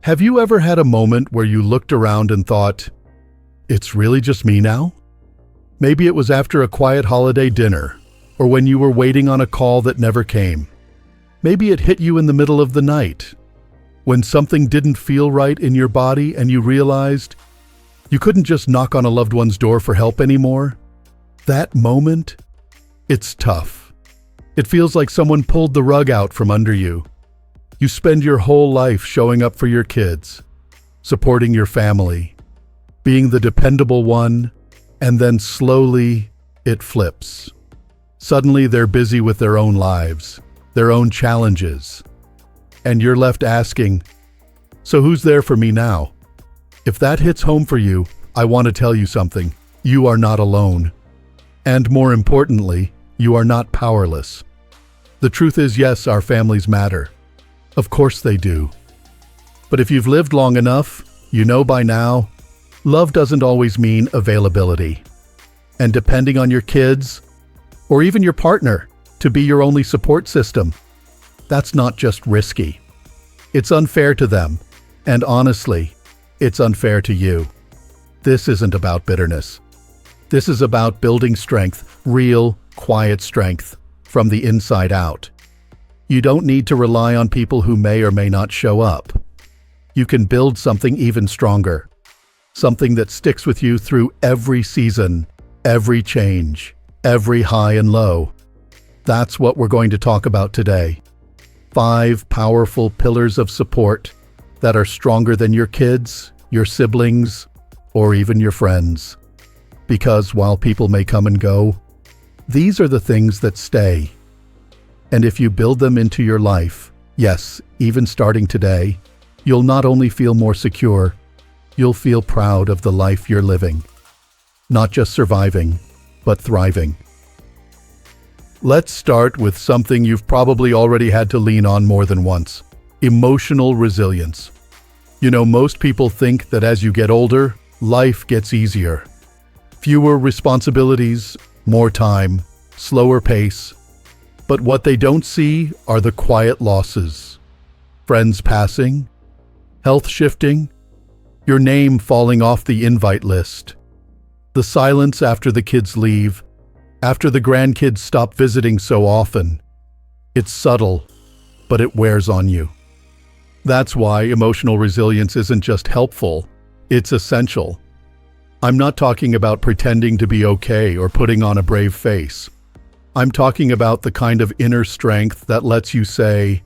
Have you ever had a moment where you looked around and thought, it's really just me now? Maybe it was after a quiet holiday dinner, or when you were waiting on a call that never came. Maybe it hit you in the middle of the night, when something didn't feel right in your body and you realized you couldn't just knock on a loved one's door for help anymore. That moment, it's tough. It feels like someone pulled the rug out from under you. You spend your whole life showing up for your kids, supporting your family, being the dependable one, and then slowly it flips. Suddenly they're busy with their own lives, their own challenges, and you're left asking, so who's there for me now? If that hits home for you, I want to tell you something. You are not alone. And more importantly, you are not powerless. The truth is, yes, our families matter. Of course they do. But if you've lived long enough, you know by now, love doesn't always mean availability. And depending on your kids, or even your partner, to be your only support system, that's not just risky. It's unfair to them, and honestly, it's unfair to you. This isn't about bitterness. This is about building strength, real, quiet strength, from the inside out. You don't need to rely on people who may or may not show up. You can build something even stronger, something that sticks with you through every season, every change, every high and low. That's what we're going to talk about today. 5 powerful pillars of support that are stronger than your kids, your siblings, or even your friends. Because while people may come and go, these are the things that stay. And if you build them into your life, yes, even starting today, you'll not only feel more secure, you'll feel proud of the life you're living. Not just surviving, but thriving. Let's start with something you've probably already had to lean on more than once: emotional resilience. You know, most people think that as you get older, life gets easier. Fewer responsibilities, more time, slower pace. But what they don't see are the quiet losses. Friends passing, health shifting, your name falling off the invite list. The silence after the kids leave, after the grandkids stop visiting so often. It's subtle, but it wears on you. That's why emotional resilience isn't just helpful, it's essential. I'm not talking about pretending to be okay or putting on a brave face. I'm talking about the kind of inner strength that lets you say,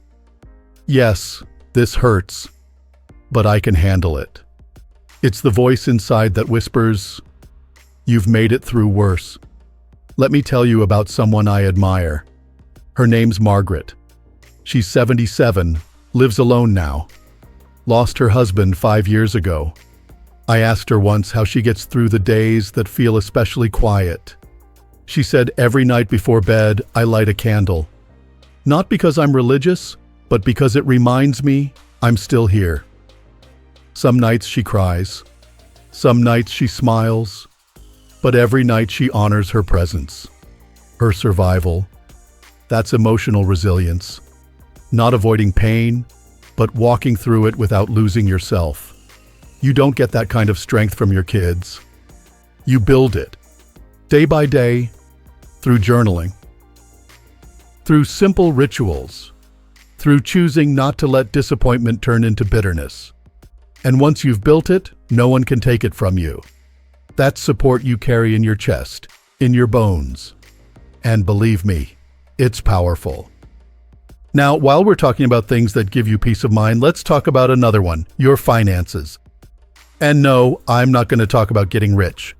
yes, this hurts, but I can handle it. It's the voice inside that whispers, you've made it through worse. Let me tell you about someone I admire. Her name's Margaret. She's 77, lives alone now. Lost her husband 5 years ago. I asked her once how she gets through the days that feel especially quiet. She said, every night before bed, I light a candle. Not because I'm religious, but because it reminds me I'm still here. Some nights she cries. Some nights she smiles. But every night she honors her presence, her survival. That's emotional resilience. Not avoiding pain, but walking through it without losing yourself. You don't get that kind of strength from your kids. You build it, day by day, through journaling, through simple rituals, through choosing not to let disappointment turn into bitterness. And once you've built it, no one can take it from you. That's support you carry in your chest, in your bones. And believe me, it's powerful. Now, while we're talking about things that give you peace of mind, let's talk about another one, your finances. And no, I'm not going to talk about getting rich.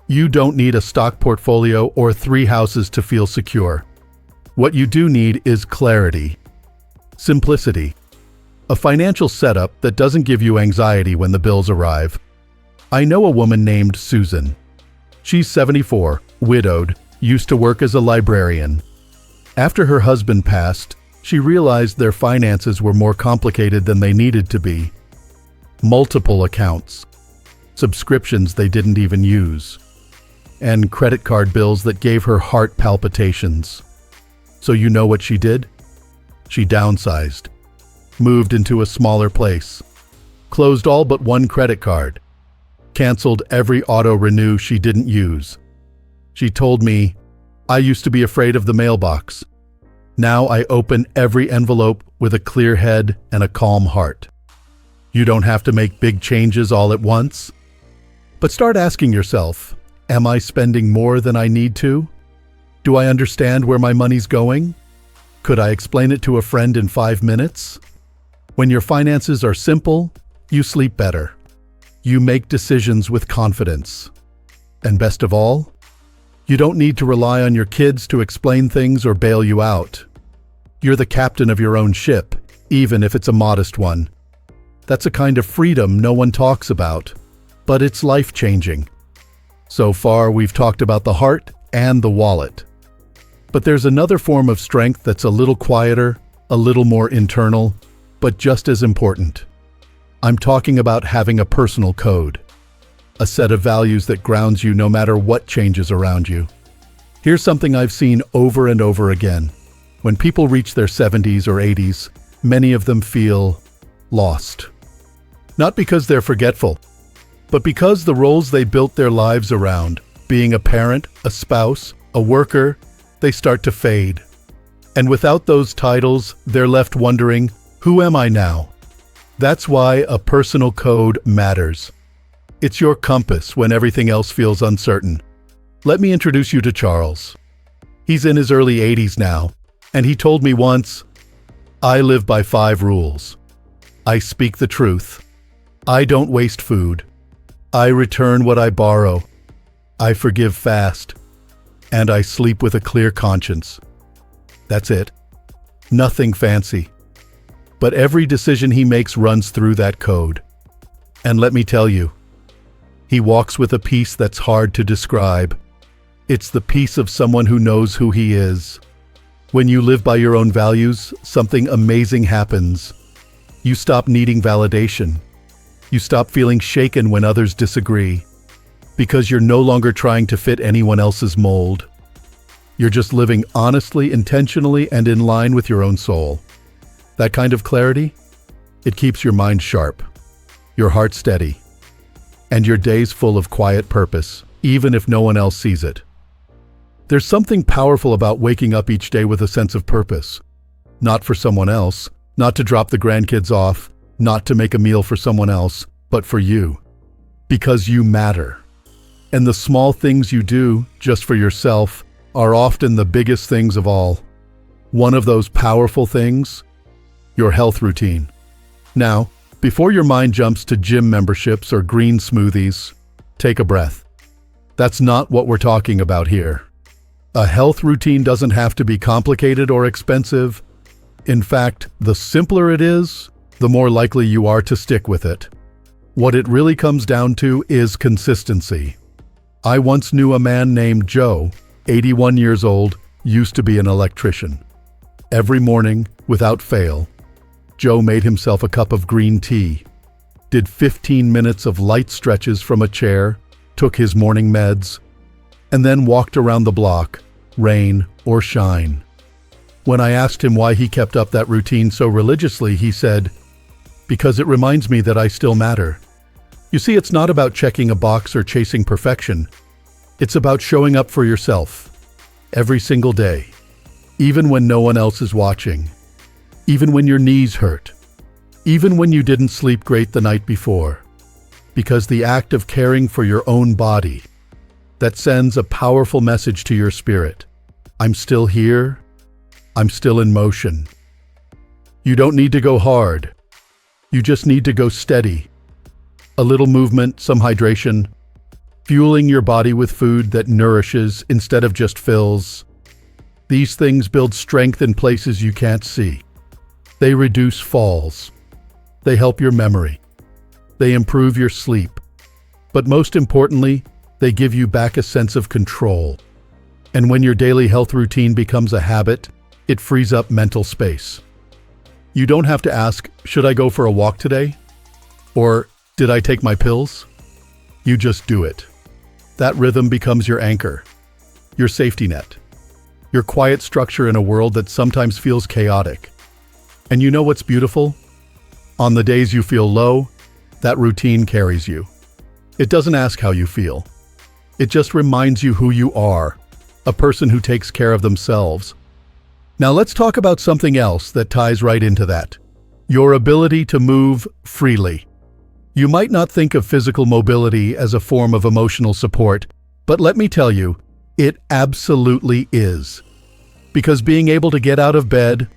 You don't need a stock portfolio or 3 houses to feel secure. What you do need is clarity, simplicity, a financial setup that doesn't give you anxiety when the bills arrive. I know a woman named Susan. She's 74, widowed, used to work as a librarian. After her husband passed, she realized their finances were more complicated than they needed to be. Multiple accounts, subscriptions they didn't even use, and credit card bills that gave her heart palpitations. So you know what she did? She downsized, moved into a smaller place, closed all but one credit card, canceled every auto-renew she didn't use. She told me, "I used to be afraid of the mailbox. Now I open every envelope with a clear head and a calm heart." You don't have to make big changes all at once. But start asking yourself, am I spending more than I need to? Do I understand where my money's going? Could I explain it to a friend in 5 minutes? When your finances are simple, you sleep better. You make decisions with confidence. And best of all, you don't need to rely on your kids to explain things or bail you out. You're the captain of your own ship, even if it's a modest one. That's a kind of freedom no one talks about, but it's life-changing. So far, we've talked about the heart and the wallet. But there's another form of strength that's a little quieter, a little more internal, but just as important. I'm talking about having a personal code, a set of values that grounds you no matter what changes around you. Here's something I've seen over and over again. When people reach their 70s or 80s, many of them feel lost. Not because they're forgetful, but because the roles they built their lives around, being a parent, a spouse, a worker, they start to fade. And without those titles, they're left wondering, who am I now? That's why a personal code matters. It's your compass when everything else feels uncertain. Let me introduce you to Charles. He's in his early 80s now, and he told me once, "I live by 5 rules. I speak the truth. I don't waste food. I return what I borrow. I forgive fast. And I sleep with a clear conscience." That's it. Nothing fancy. But every decision he makes runs through that code. And let me tell you, he walks with a peace that's hard to describe. It's the peace of someone who knows who he is. When you live by your own values, something amazing happens. You stop needing validation. You stop feeling shaken when others disagree, because you're no longer trying to fit anyone else's mold. You're just living honestly, intentionally, and in line with your own soul. That kind of clarity, it keeps your mind sharp, your heart steady, and your days full of quiet purpose, even if no one else sees it. There's something powerful about waking up each day with a sense of purpose. Not for someone else, not to drop the grandkids off, not to make a meal for someone else, but for you. Because you matter. And the small things you do, just for yourself, are often the biggest things of all. One of those powerful things? Your health routine. Now, before your mind jumps to gym memberships or green smoothies, take a breath. That's not what we're talking about here. A health routine doesn't have to be complicated or expensive. In fact, the simpler it is, the more likely you are to stick with it. What it really comes down to is consistency. I once knew a man named Joe, 81 years old, used to be an electrician. Every morning, without fail, Joe made himself a cup of green tea, did 15 minutes of light stretches from a chair, took his morning meds, and then walked around the block, rain or shine. When I asked him why he kept up that routine so religiously, he said, "Because it reminds me that I still matter." You see, it's not about checking a box or chasing perfection. It's about showing up for yourself, every single day, even when no one else is watching, even when your knees hurt, even when you didn't sleep great the night before. Because the act of caring for your own body, that sends a powerful message to your spirit. I'm still here. I'm still in motion. You don't need to go hard. You just need to go steady. A little movement, some hydration, fueling your body with food that nourishes instead of just fills. These things build strength in places you can't see. They reduce falls. They help your memory. They improve your sleep. But most importantly, they give you back a sense of control. And when your daily health routine becomes a habit, it frees up mental space. You don't have to ask, should I go for a walk today? Or did I take my pills? You just do it. That rhythm becomes your anchor, your safety net, your quiet structure in a world that sometimes feels chaotic. And you know what's beautiful? On the days you feel low, That routine carries you. It doesn't ask how you feel. It just reminds you who you are, a person who takes care of themselves. Now let's talk about something else that ties right into that. Your ability to move freely. You might not think of physical mobility as a form of emotional support, but let me tell you, it absolutely is. Because being able to get out of bed,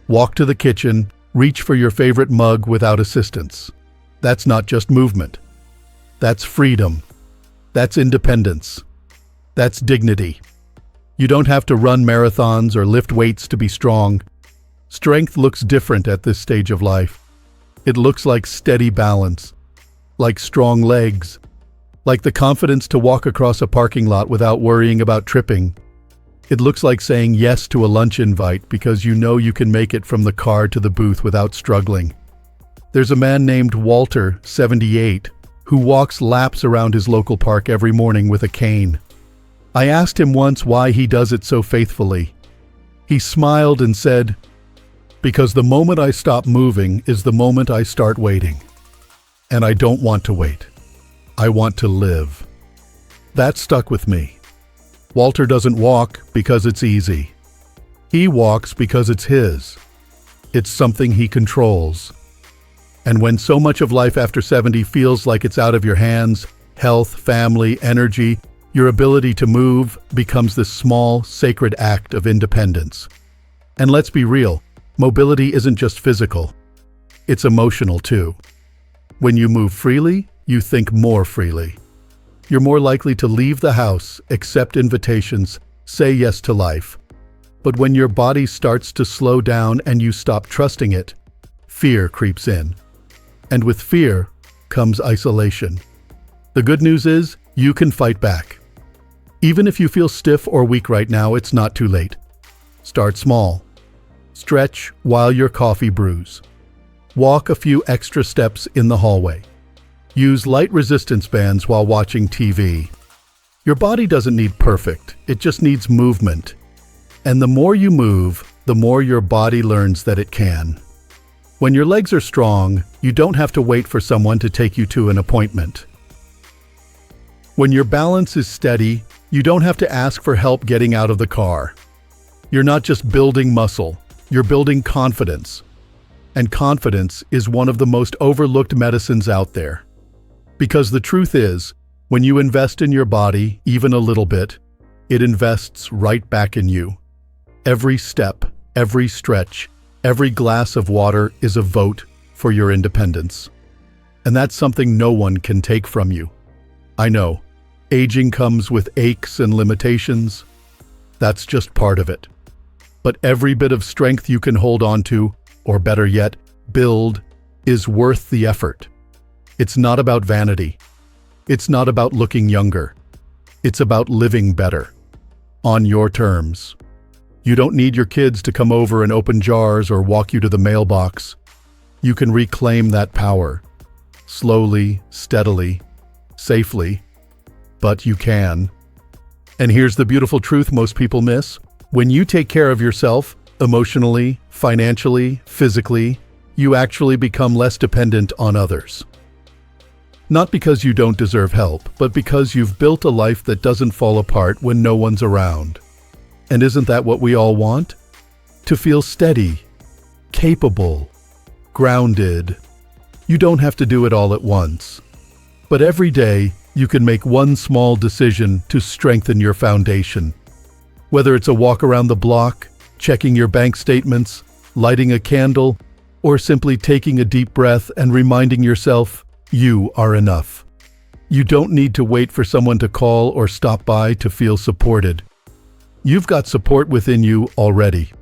walk to the kitchen, reach for your favorite mug without assistance, that's not just movement. That's freedom. That's independence. That's dignity. You don't have to run marathons or lift weights to be strong. Strength looks different at this stage of life. It looks like steady balance, like strong legs, like the confidence to walk across a parking lot without worrying about tripping. It looks like saying yes to a lunch invite because you know you can make it from the car to the booth without struggling. There's a man named Walter, 78, who walks laps around his local park every morning with a cane. I asked him once why he does it so faithfully. He smiled and said, "Because the moment I stop moving is the moment I start waiting. And I don't want to wait. I want to live." That stuck with me. Walter doesn't walk because it's easy. He walks because it's his. It's something he controls. And when so much of life after 70 feels like it's out of your hands, health, family, energy, your ability to move becomes this small, sacred act of independence. And let's be real, mobility isn't just physical. It's emotional too. When you move freely, you think more freely. You're more likely to leave the house, accept invitations, say yes to life. But when your body starts to slow down and you stop trusting it, fear creeps in. And with fear comes isolation. The good news is, you can fight back. Even if you feel stiff or weak right now, it's not too late. Start small. Stretch while your coffee brews. Walk a few extra steps in the hallway. Use light resistance bands while watching TV. Your body doesn't need perfect, it just needs movement. And the more you move, the more your body learns that it can. When your legs are strong, you don't have to wait for someone to take you to an appointment. When your balance is steady, you don't have to ask for help getting out of the car. You're not just building muscle, you're building confidence. And confidence is one of the most overlooked medicines out there. Because the truth is, when you invest in your body, even a little bit, it invests right back in you. Every step, every stretch, every glass of water is a vote for your independence. And that's something no one can take from you. I know, aging comes with aches and limitations. That's just part of it. But every bit of strength you can hold on to, or better yet, build, is worth the effort. It's not about vanity. It's not about looking younger. It's about living better. On your terms. You don't need your kids to come over and open jars or walk you to the mailbox. You can reclaim that power. Slowly, steadily, safely. But you can. And here's the beautiful truth most people miss. When you take care of yourself, emotionally, financially, physically, you actually become less dependent on others. Not because you don't deserve help, but because you've built a life that doesn't fall apart when no one's around. And isn't that what we all want? To feel steady, capable, grounded. You don't have to do it all at once. But every day, you can make one small decision to strengthen your foundation. Whether it's a walk around the block, checking your bank statements, lighting a candle, or simply taking a deep breath and reminding yourself, you are enough. You don't need to wait for someone to call or stop by to feel supported. You've got support within you already.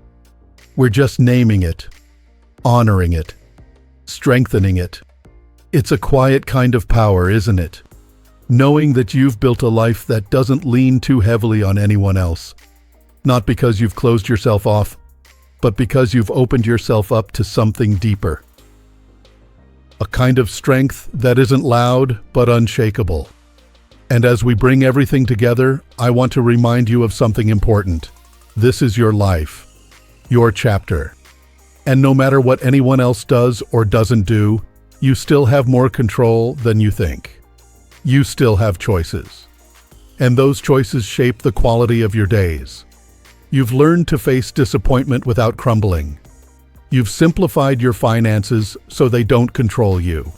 We're just naming it, honoring it, strengthening it. It's a quiet kind of power, isn't it? Knowing that you've built a life that doesn't lean too heavily on anyone else. Not because you've closed yourself off, but because you've opened yourself up to something deeper. A kind of strength that isn't loud, but unshakable. And as we bring everything together, I want to remind you of something important. This is your life, your chapter. And no matter what anyone else does or doesn't do, You still have more control than you think. You still have choices. And those choices shape the quality of your days. You've learned to face disappointment without crumbling. You've simplified your finances so they don't control you.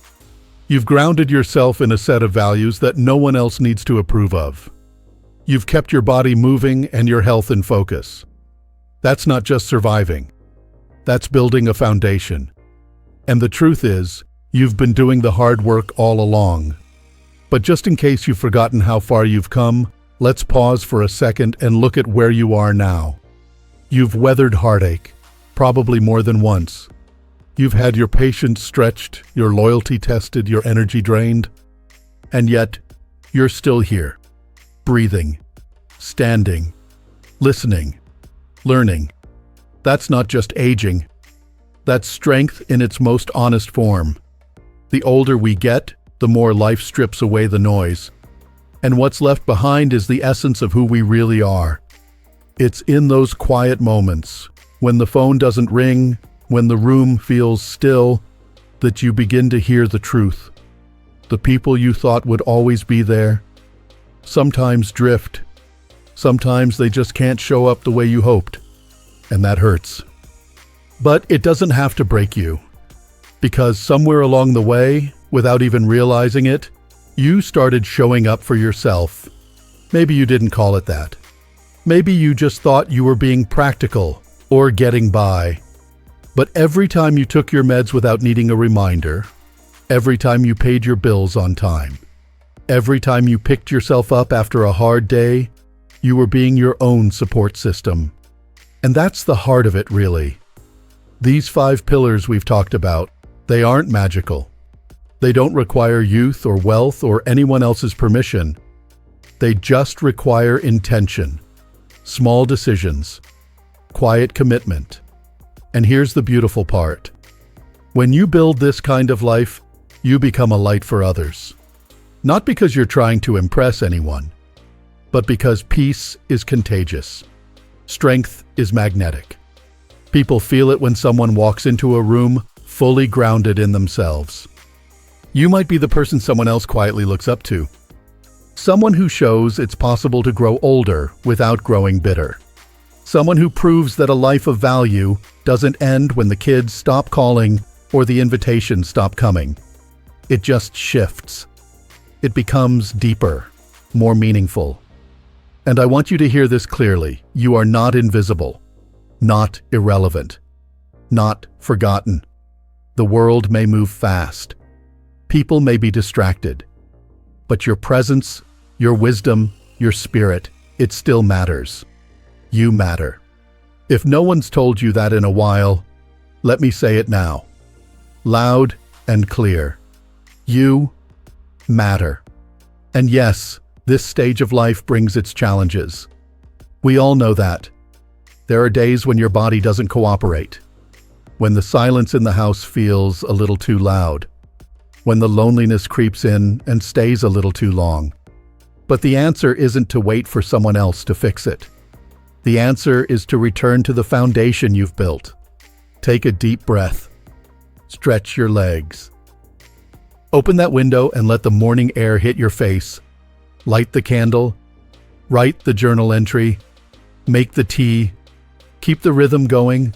You've grounded yourself in a set of values that no one else needs to approve of. You've kept your body moving and your health in focus. That's not just surviving. That's building a foundation. And the truth is, you've been doing the hard work all along. But just in case you've forgotten how far you've come, let's pause for a second and look at where you are now. You've weathered heartache, probably more than once. You've had your patience stretched, your loyalty tested, your energy drained. And yet, you're still here, breathing, standing, listening, learning. That's not just aging. That's strength in its most honest form. The older we get, the more life strips away the noise. And what's left behind is the essence of who we really are. It's in those quiet moments, when the phone doesn't ring, when the room feels still, that you begin to hear the truth. The people you thought would always be there, sometimes drift. Sometimes they just can't show up the way you hoped. And that hurts. But it doesn't have to break you. Because somewhere along the way, without even realizing it, you started showing up for yourself. Maybe you didn't call it that. Maybe you just thought you were being practical or getting by. But every time you took your meds without needing a reminder, every time you paid your bills on time, every time you picked yourself up after a hard day, you were being your own support system. And that's the heart of it, really. These 5 pillars we've talked about, they aren't magical. They don't require youth or wealth or anyone else's permission. They just require intention, small decisions, quiet commitment. And here's the beautiful part. When you build this kind of life, you become a light for others. Not because you're trying to impress anyone, but because peace is contagious. Strength is magnetic. People feel it when someone walks into a room fully grounded in themselves. You might be the person someone else quietly looks up to. Someone who shows it's possible to grow older without growing bitter. Someone who proves that a life of value doesn't end when the kids stop calling or the invitations stop coming. It just shifts. It becomes deeper, more meaningful. And I want you to hear this clearly. You are not invisible, not irrelevant, not forgotten. The world may move fast. People may be distracted. But your presence, your wisdom, your spirit, it still matters. You matter. If no one's told you that in a while, let me say it now. Loud and clear. You matter. And yes, this stage of life brings its challenges. We all know that. There are days when your body doesn't cooperate, when the silence in the house feels a little too loud, when the loneliness creeps in and stays a little too long. But the answer isn't to wait for someone else to fix it. The answer is to return to the foundation you've built. Take a deep breath. Stretch your legs. Open that window and let the morning air hit your face. Light the candle. Write the journal entry. Make the tea. Keep the rhythm going.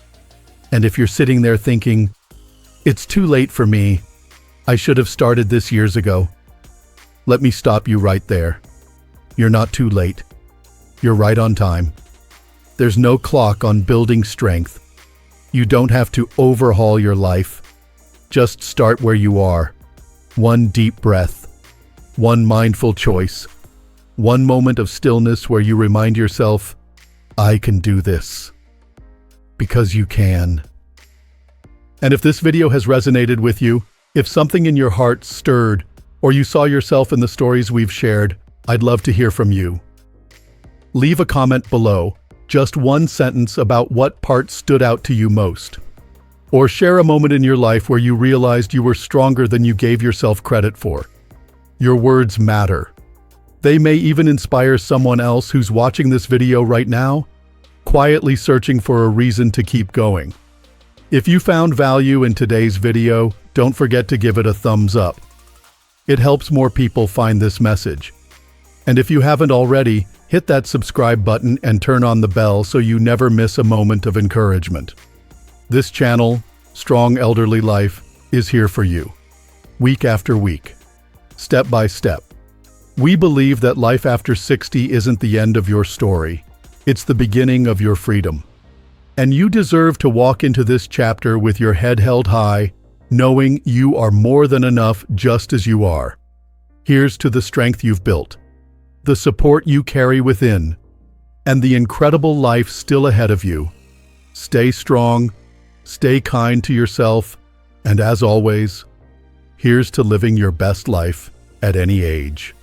And if you're sitting there thinking, "It's too late for me. I should have started this years ago," let me stop you right there. You're not too late. You're right on time. There's no clock on building strength. You don't have to overhaul your life. Just start where you are. One deep breath. One mindful choice. One moment of stillness where you remind yourself, I can do this. Because you can. And if this video has resonated with you, if something in your heart stirred, or you saw yourself in the stories we've shared, I'd love to hear from you. Leave a comment below, just one sentence about what part stood out to you most. Or share a moment in your life where you realized you were stronger than you gave yourself credit for. Your words matter. They may even inspire someone else who's watching this video right now, quietly searching for a reason to keep going. If you found value in today's video, don't forget to give it a thumbs up. It helps more people find this message. And if you haven't already, hit that subscribe button and turn on the bell so you never miss a moment of encouragement. This channel, Strong Elderly Life, is here for you, week after week, step by step. We believe that life after 60 isn't the end of your story. It's the beginning of your freedom. And you deserve to walk into this chapter with your head held high, knowing you are more than enough just as you are. Here's to the strength you've built, the support you carry within, and the incredible life still ahead of you. Stay strong, stay kind to yourself, and as always, here's to living your best life at any age.